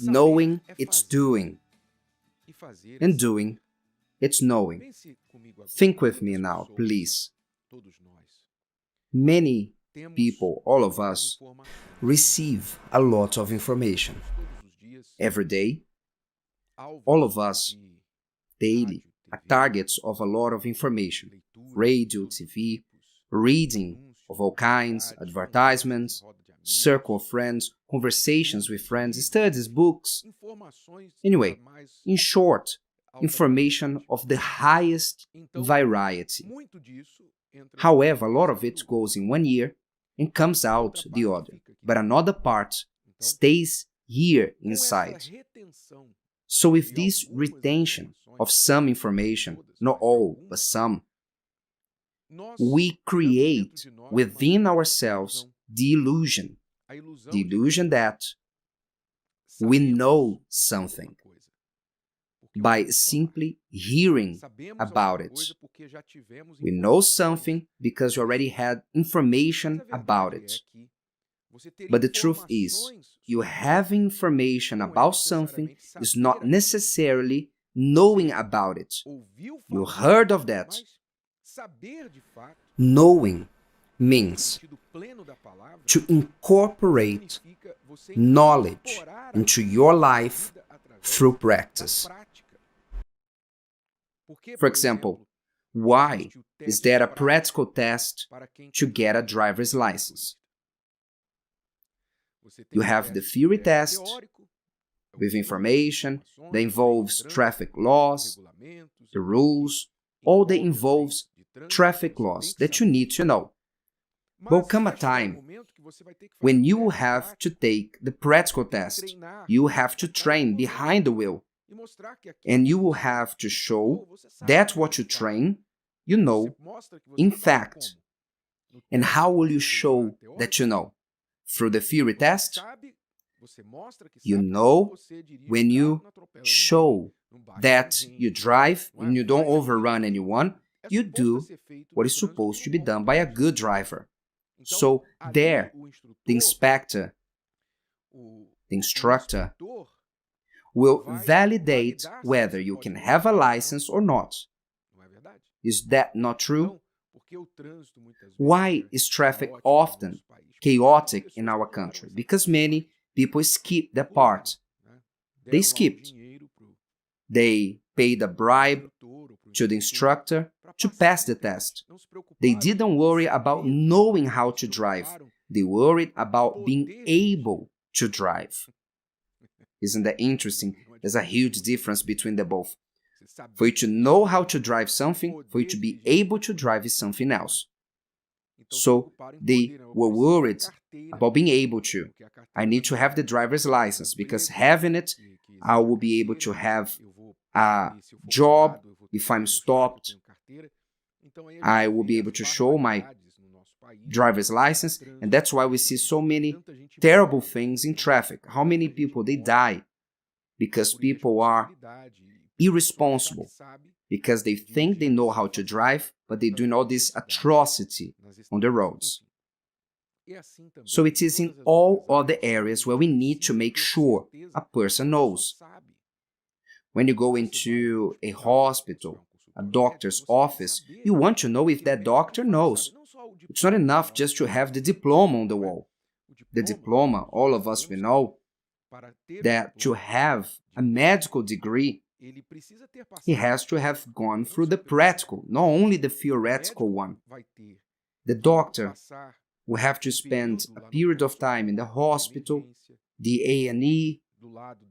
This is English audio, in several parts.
Knowing, it's doing. And doing, it's knowing. Think with me now, please. Many people, all of us, receive a lot of information. Every day, all of us, daily, are targets of a lot of information. Radio, TV, reading of all kinds, advertisements, circle of friends, conversations with friends, studies, books. Anyway, in short, information of the highest variety. However, a lot of it goes in one ear and comes out the other, but another part stays here inside. So with this retention of some information, not all, but some, we create within ourselves the illusion that we know something by simply hearing about it. We know something because we already had information about it. But the truth is, you having information about something is not necessarily knowing about it. You heard of that. Knowing means to incorporate knowledge into your life through practice. For example, why is there a practical test to get a driver's license? You have the theory test with information that involves traffic laws, the rules, all that involves traffic laws that you need to know. But will come a time when you will have to take the practical test. You will have to train behind the wheel. And you will have to show that what you train, you know, in fact. And how will you show that you know? Through the theory test? You know when you show that you drive and you don't overrun anyone, you do what is supposed to be done by a good driver. So there, the inspector, the instructor, will validate whether you can have a license or not. Is that not true? Why is traffic often chaotic in our country? Because many people skip that part. They skipped. They paid a bribe to the instructor to pass the test. They didn't worry about knowing how to drive. They worried about being able to drive. Isn't that interesting? There's a huge difference between the both. For you to know how to drive something, for you to be able to drive is something else. So they were worried about being able to. I need to have the driver's license because having it, I will be able to have a job. If I'm stopped, I will be able to show my driver's license. And that's why we see so many terrible things in traffic. How many people, they die because people are irresponsible, because they think they know how to drive, but they do all this atrocity on the roads. So it is in all other areas where we need to make sure a person knows. When you go into a hospital, a doctor's office, you want to know if that doctor knows. It's not enough just to have the diploma on the wall. The diploma, all of us, we know that to have a medical degree, he has to have gone through the practical, not only the theoretical one. The doctor will have to spend a period of time in the hospital, the A&E,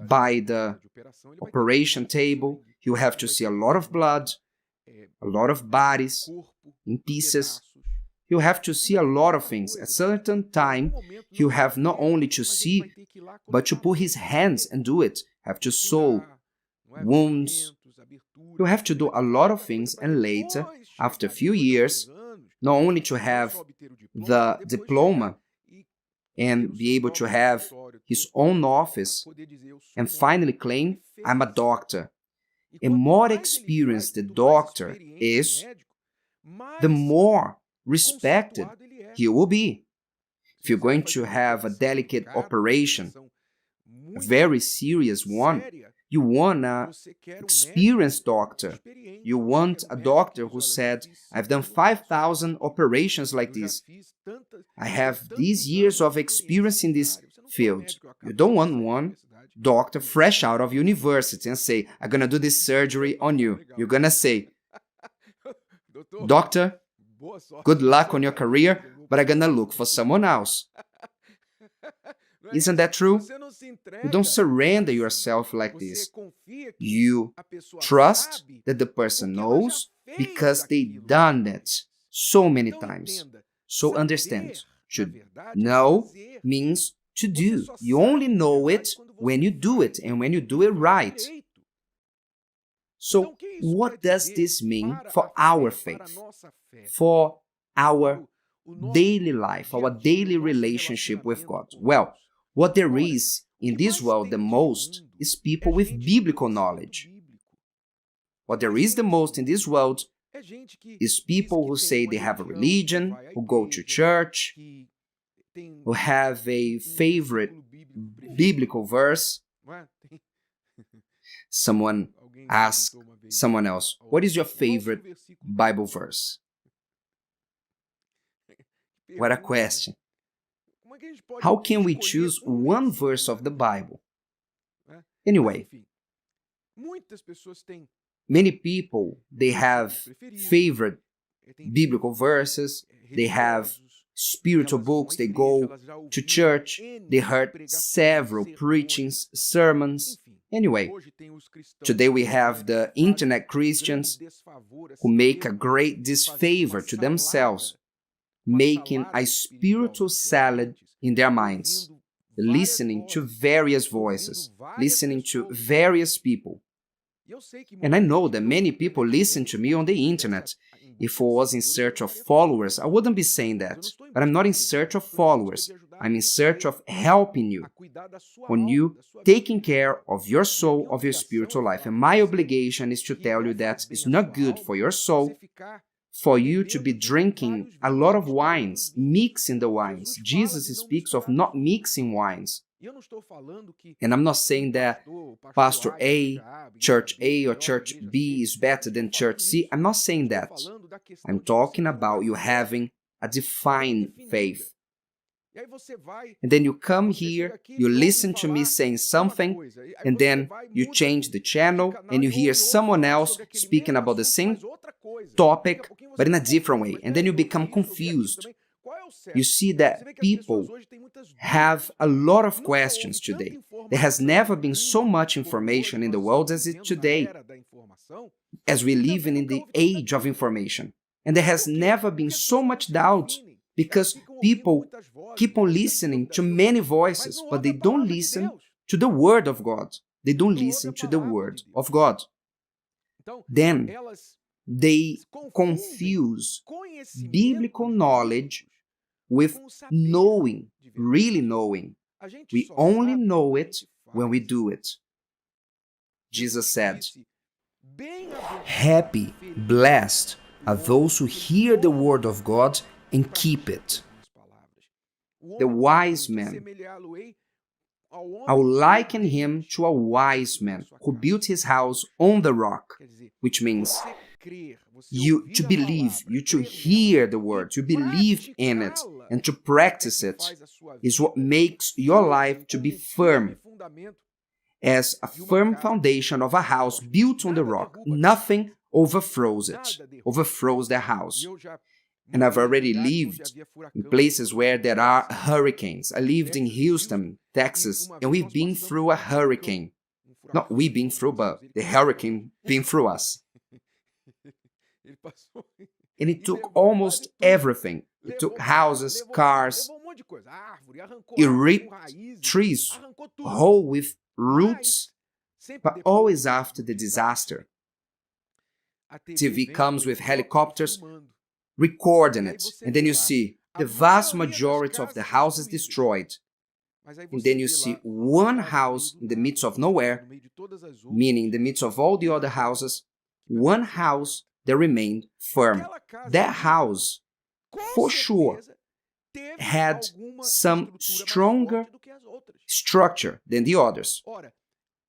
by the operation table. You have to see a lot of blood, a lot of bodies in pieces. You have to see a lot of things. At a certain time, you have not only to see, but to put his hands and do it. Have to sew wounds. You have to do a lot of things, and later, after a few years, not only to have the diploma and be able to have his own office and finally claim, I'm a doctor. And more experienced the doctor is, the more respected he will be. If you're going to have a delicate operation, a very serious one. You want an experienced doctor. You want a doctor who said, I've done 5,000 operations like this. I have these years of experience in this field. You don't want one doctor fresh out of university and say, I'm going to do this surgery on you. You're going to say, doctor, good luck on your career, but I'm going to look for someone else. Isn't that true? You don't surrender yourself like this. You trust that the person knows because they've done it so many times. So understand, to know means to do. You only know it when you do it and when you do it right. So what does this mean for our faith, for our daily life, our daily relationship with God? Well, what there is in this world the most is people with biblical knowledge. What there is the most in this world is people who say they have a religion, who go to church, who have a favorite biblical verse. Someone asks someone else, what is your favorite Bible verse? What a question. How can we choose one verse of the Bible? Anyway, many people, they have favorite biblical verses, they have spiritual books, they go to church, they heard several preachings, sermons. Anyway, today we have the internet Christians who make a great disfavor to themselves, making a spiritual salad in their minds, listening to various voices, listening to various people. And I know that many people listen to me on the internet. If I was in search of followers, I wouldn't be saying that. But I'm not in search of followers. I'm in search of helping you, on you taking care of your soul, of your spiritual life. And my obligation is to tell you that it's not good for your soul for you to be drinking a lot of wines, mixing the wines. Jesus speaks of not mixing wines. And I'm not saying that Pastor A, Church A or Church B is better than Church C. I'm not saying that. I'm talking about you having a defined faith. And then you come here, you listen to me saying something, and then you change the channel and you hear someone else speaking about the same topic, but in a different way. And then you become confused. You see that people have a lot of questions today. There has never been so much information in the world as it today, as we live in the age of information. And there has never been so much doubt, because people keep on listening to many voices, but they don't listen to the Word of God. They don't listen to the Word of God. Then they confuse biblical knowledge with knowing, really knowing. We only know it when we do it. Jesus said, "Happy, blessed are those who hear the word of God and keep it." The wise man, I will liken him to a wise man who built his house on the rock, which means you to believe, you to hear the word, to believe in it, and to practice it is what makes your life to be firm, as a firm foundation of a house built on the rock. Nothing overthrows it, overthrows the house. And I've already lived in places where there are hurricanes. I lived in Houston, Texas, and we've been through a hurricane. Not we being through, but the hurricane being through us. And it took almost everything. It took houses, cars. It ripped trees whole with roots, but always after the disaster. TV comes with helicopters recording it, and then you see the vast majority of the houses destroyed. And then you see one house in the midst of nowhere, meaning in the midst of all the other houses, one house that remained firm. That house, for sure, had some stronger structure than the others.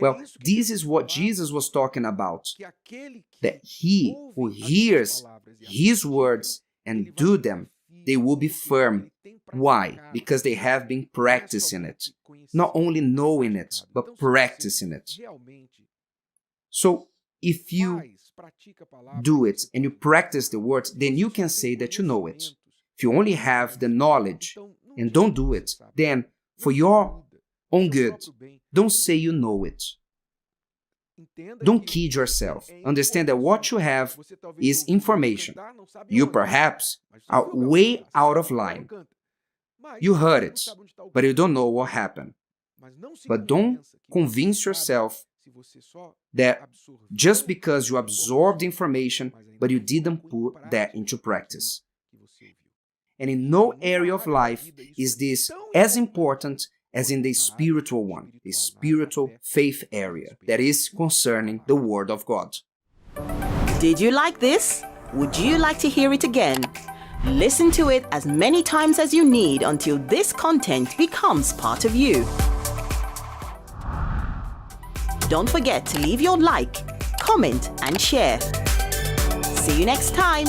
Well, this is what Jesus was talking about, that he who hears his words and do them, they will be firm. Why? Because they have been practicing it. Not only knowing it, but practicing it. So, if you do it and you practice the words, then you can say that you know it. If you only have the knowledge and don't do it, then for your own good, don't say you know it. Don't kid yourself. Understand that what you have is information. You perhaps are way out of line. You heard it, but you don't know what happened. But don't convince yourself that just because you absorbed information, but you didn't put that into practice. And in no area of life is this as important as in the spiritual one, the spiritual faith area, that is concerning the Word of God. Did you like this? Would you like to hear it again? Listen to it as many times as you need until this content becomes part of you. Don't forget to leave your like, comment, and share. See you next time.